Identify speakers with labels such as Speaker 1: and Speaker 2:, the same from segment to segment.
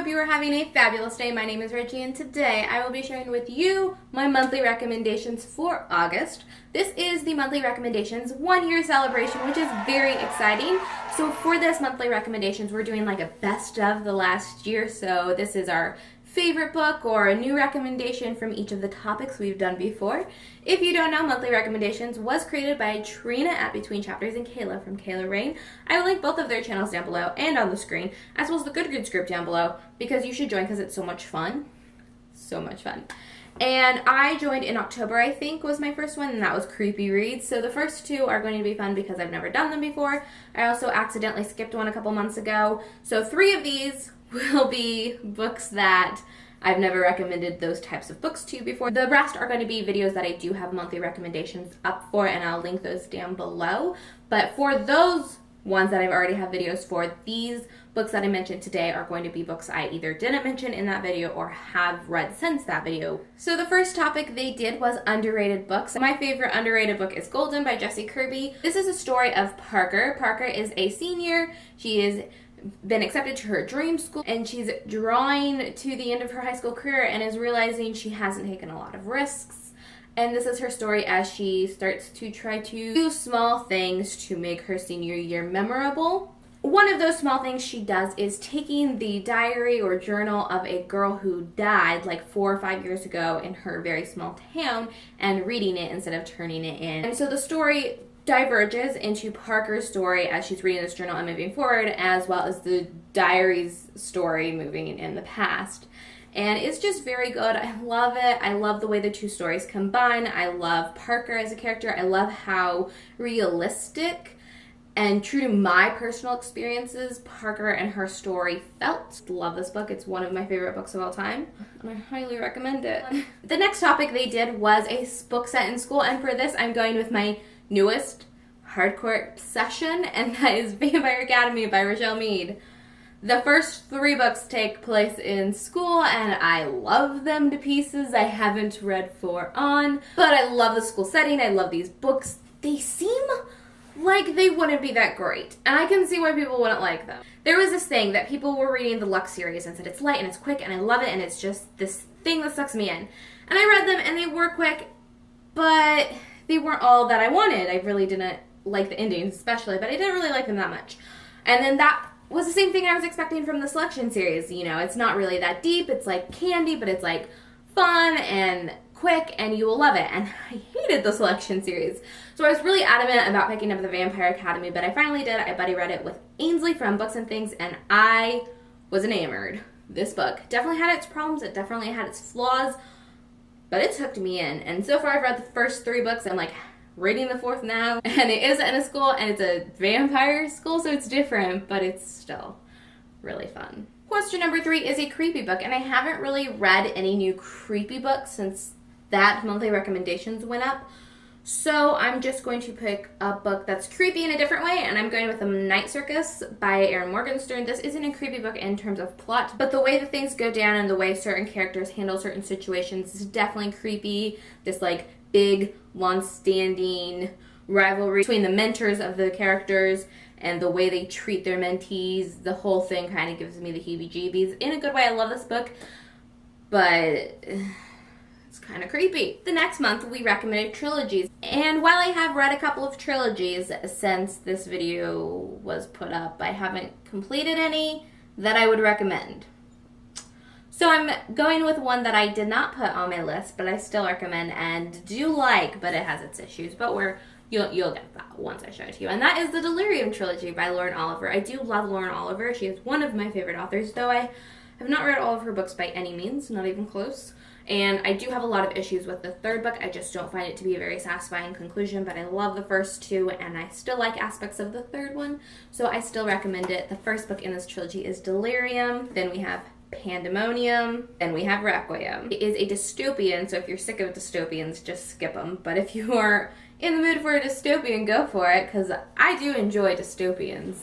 Speaker 1: hope you are having a fabulous day. My name is Archie, and today I will be sharing with you my monthly recommendations for August. This is the monthly recommendations 1 year celebration, which is very exciting. So for this monthly recommendations, we're doing like a best of the last year. So this is our favorite book or a new recommendation from each of the topics we've done before. If you don't know, Monthly Recommendations was created by Trina at Between Chapters and Kayla from Kayla Rain. I will link both of their channels down below and on the screen, as well as the Good Goods group down below, because you should join because it's so much fun. So much fun. And I joined in October, I think, was my first one, and that was Creepy Reads. So the first two are going to be fun because I've never done them before. I also accidentally skipped one a couple months ago. So 3 of these will be books that I've never recommended those types of books to before. The rest are going to be videos that I do have monthly recommendations up for, and I'll link those down below. But for those ones that I've already have videos for, these books that I mentioned today are going to be books I either didn't mention in that video or have read since that video. So the first topic they did was underrated books. My favorite underrated book is Golden by Jessie Kirby. This is a story of Parker. Parker is a senior. She is been accepted to her dream school, and she's drawing to the end of her high school career and is realizing she hasn't taken a lot of risks. And this is her story as she starts to try to do small things to make her senior year memorable. One of those small things she does is taking the diary or journal of a girl who died like 4 or 5 years ago in her very small town and reading it instead of turning it in. And so the story diverges into Parker's story as she's reading this journal and moving forward, as well as the diary's story moving in the past. And it's just very good. I love it. I love the way the two stories combine. I love Parker as a character. I love how realistic and true to my personal experiences Parker and her story felt. Love this book. It's one of my favorite books of all time, and I highly recommend it. The next topic they did was a book set in school, and for this I'm going with my newest hardcore obsession, and that is Vampire Academy by Rochelle Mead. The first 3 books take place in school, and I love them to pieces. I haven't read 4 on, but I love the school setting. I love these books. They seem like they wouldn't be that great, and I can see why people wouldn't like them. There was this thing that people were reading the Lux series and said it's light and it's quick and I love it and it's just this thing that sucks me in. And I read them and they were quick, but they weren't all that I wanted. I really didn't like the endings especially, but I didn't really like them that much. And then that was the same thing I was expecting from the Selection series. You know, it's not really that deep. It's like candy, but it's like fun and quick, and you will love it. And I hated the Selection series. So I was really adamant about picking up the Vampire Academy, but I finally did. I buddy read it with Ainsley from Books and Things, and I was enamored. This book definitely had its problems. It definitely had its flaws, but it hooked me in. And so far I've read the first 3 books. I'm like reading the 4th now, and it is in a school, and it's a vampire school, so it's different, but it's still really fun. Question number 3 is a creepy book, and I haven't really read any new creepy books since that monthly recommendations went up. So I'm just going to pick a book that's creepy in a different way, and I'm going with The Night Circus by Erin Morgenstern. This isn't a creepy book in terms of plot, but the way that things go down and the way certain characters handle certain situations is definitely creepy. This like big, long-standing rivalry between the mentors of the characters and the way they treat their mentees. The whole thing kind of gives me the heebie-jeebies. In a good way, I love this book, but it's kind of creepy. The next month, we recommended trilogies. And while I have read a couple of trilogies since this video was put up, I haven't completed any that I would recommend. So I'm going with one that I did not put on my list, but I still recommend and do like, but it has its issues. But you'll get that once I show it to you. And that is the Delirium trilogy by Lauren Oliver. I do love Lauren Oliver. She is one of my favorite authors, though I have not read all of her books by any means, not even close. And I do have a lot of issues with the 3rd book. I just don't find it to be a very satisfying conclusion, but I love the first 2, and I still like aspects of the 3rd one, so I still recommend it. The first book in this trilogy is Delirium. Then we have Pandemonium, then we have Requiem. It is a dystopian, so if you're sick of dystopians, just skip them. But if you are in the mood for a dystopian, go for it, because I do enjoy dystopians.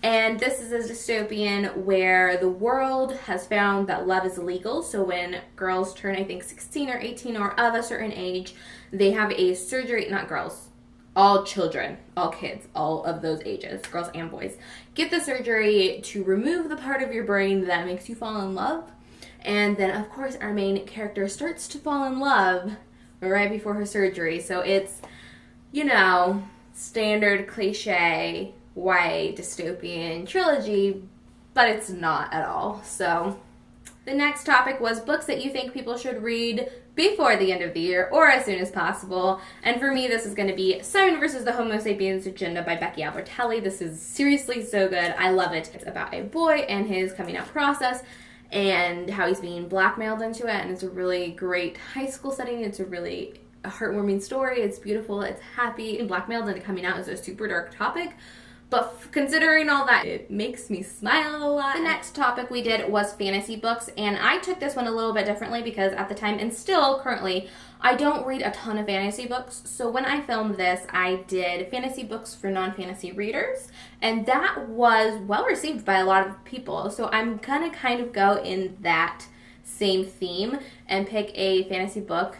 Speaker 1: And this is a dystopian where the world has found that love is illegal. So when girls turn, I think, 16 or 18 or of a certain age, they have a surgery, not girls, all children, all kids, all of those ages, girls and boys, get the surgery to remove the part of your brain that makes you fall in love. And then, of course, our main character starts to fall in love right before her surgery. So it's, you know, standard cliche white dystopian trilogy, but it's not at all. So the next topic was books that you think people should read before the end of the year or as soon as possible. And for me, this is going to be Simon vs. the Homo Sapiens Agenda by Becky Albertelli. This is seriously so good. I love it. It's about a boy and his coming out process and how he's being blackmailed into it. And it's a really great high school setting. It's a really heartwarming story. It's beautiful. It's happy. And blackmailed into coming out is a super dark topic. But considering all that, it makes me smile a lot. The next topic we did was fantasy books, and I took this one a little bit differently because at the time, and still currently, I don't read a ton of fantasy books. So when I filmed this, I did fantasy books for non-fantasy readers, and that was well received by a lot of people. So I'm gonna kind of go in that same theme and pick a fantasy book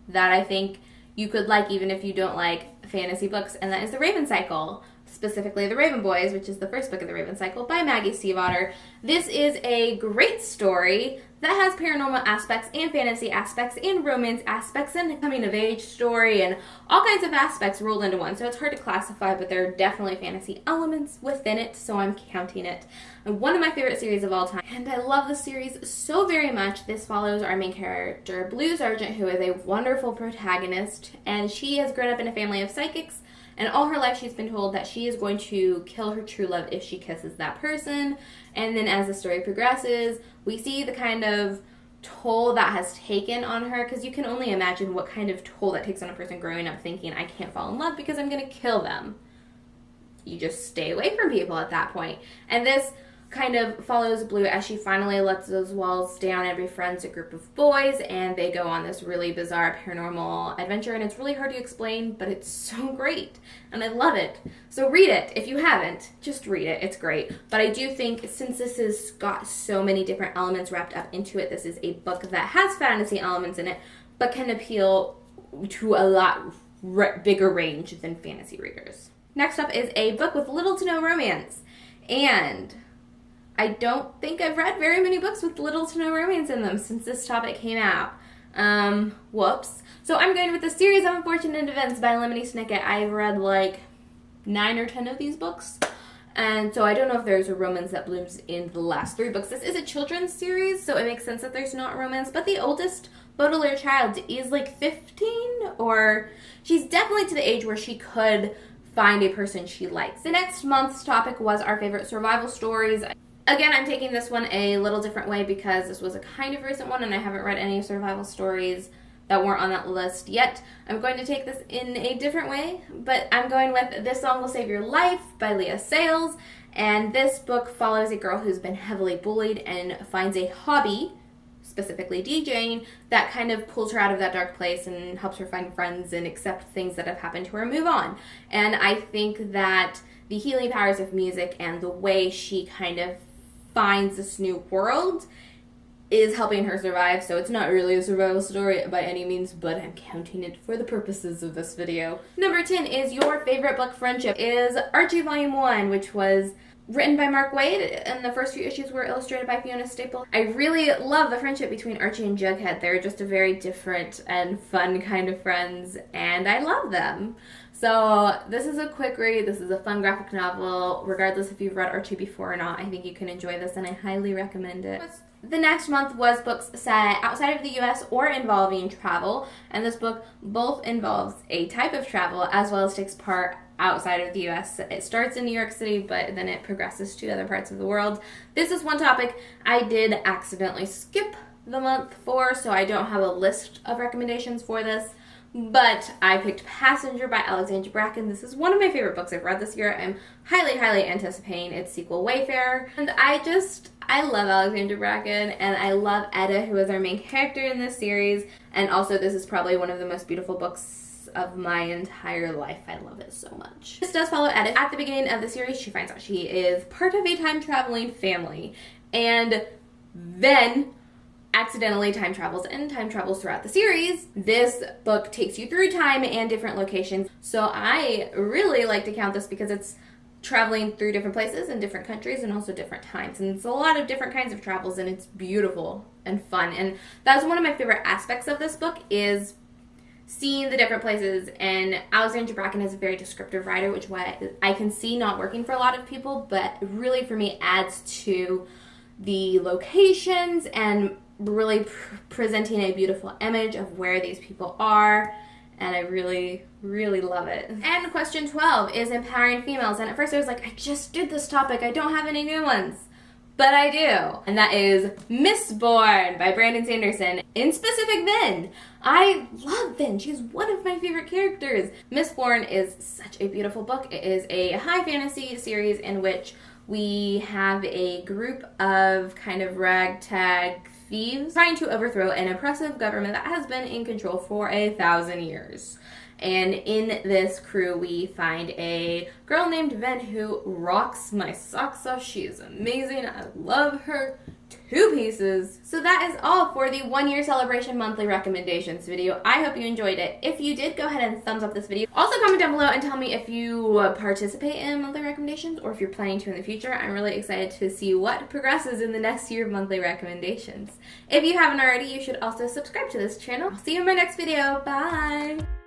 Speaker 1: that I think you could like even if you don't like fantasy books, and that is The Raven Cycle. Specifically The Raven Boys, which is the first book of the Raven Cycle by Maggie Stiefvater. This is a great story that has paranormal aspects and fantasy aspects and romance aspects and a coming of age story and all kinds of aspects rolled into one. So it's hard to classify, but there are definitely fantasy elements within it, so I'm counting it. And one of my favorite series of all time. And I love the series so very much. This follows our main character, Blue Sergeant, who is a wonderful protagonist, and she has grown up in a family of psychics. And all her life she's been told that she is going to kill her true love if she kisses that person. And then as the story progresses, we see the kind of toll that has taken on her, because you can only imagine what kind of toll that takes on a person growing up thinking, I can't fall in love because I'm going to kill them. You just stay away from people at that point. And this kind of follows Blue as she finally lets those walls down and befriends a group of boys, and they go on this really bizarre paranormal adventure, and it's really hard to explain, but it's so great, and I love it. So read it. If you haven't, just read it. It's great. But I do think since this has got so many different elements wrapped up into it, this is a book that has fantasy elements in it, but can appeal to a lot bigger range than fantasy readers. Next up is a book with little to no romance, and I don't think I've read very many books with little to no romance in them since this topic came out. Whoops. So I'm going with the Series of Unfortunate Events by Lemony Snicket. I've read like 9 or 10 of these books, and so I don't know if there's a romance that blooms in the last 3 books. This is a children's series, so it makes sense that there's not romance, but the oldest Baudelaire child is like 15, or she's definitely to the age where she could find a person she likes. The next month's topic was our favorite survival stories. Again, I'm taking this one a little different way because this was a kind of recent one and I haven't read any survival stories that weren't on that list yet. I'm going to take this in a different way, but I'm going with This Song Will Save Your Life by Leah Sales. And this book follows a girl who's been heavily bullied and finds a hobby, specifically DJing, that kind of pulls her out of that dark place and helps her find friends and accept things that have happened to her and move on. And I think that the healing powers of music and the way she kind of finds this new world is helping her survive. So it's not really a survival story by any means, but I'm counting it for the purposes of this video. Number 10 is your favorite book friendship is Archie Volume 1, which was written by Mark Waid, and the first few issues were illustrated by Fiona Staples. I really love the friendship between Archie and Jughead. They're just a very different and fun kind of friends, and I love them. So this is a quick read. This is a fun graphic novel. Regardless if you've read Archie before or not, I think you can enjoy this, and I highly recommend it. The next month was books set outside of the U.S. or involving travel, and this book both involves a type of travel as well as takes part outside of the U.S. It starts in New York City, but then it progresses to other parts of the world. This is one topic I did accidentally skip the month for, so I don't have a list of recommendations for this, but I picked Passenger by Alexandra Bracken. This is one of my favorite books I've read this year. I'm highly, highly anticipating its sequel, Wayfarer, and I love Alexandra Bracken, and I love Etta, who is our main character in this series, and also this is probably one of the most beautiful books of my entire life. I love it so much. This does follow Etta. At the beginning of the series, she finds out she is part of a time-traveling family, and then accidentally time travels and time travels throughout the series, this book takes you through time and different locations. So I really like to count this because it's traveling through different places and different countries and also different times. And it's a lot of different kinds of travels, and it's beautiful and fun. And that's one of my favorite aspects of this book, is seeing the different places. And Alexandra Bracken is a very descriptive writer, which why I can see not working for a lot of people, but really for me adds to the locations and really presenting a beautiful image of where these people are. And I really, really love it. And question 12 is empowering females. And at first I was like, I just did this topic, I don't have any new ones. But I do. And that is Mistborn by Brandon Sanderson. In specific, Vin. I love Vin. She's one of my favorite characters. Mistborn is such a beautiful book. It is a high fantasy series in which we have a group of kind of ragtag thieves trying to overthrow an oppressive government that has been in control for 1,000 years. And in this crew, we find a girl named Ven who rocks my socks off. She is amazing. I love her to pieces. So that is all for the 1 year celebration monthly recommendations video. I hope you enjoyed it. If you did, go ahead and thumbs up this video. Also comment down below and tell me if you participate in monthly recommendations or if you're planning to in the future. I'm really excited to see what progresses in the next year of monthly recommendations. If you haven't already, you should also subscribe to this channel. I'll see you in my next video. Bye!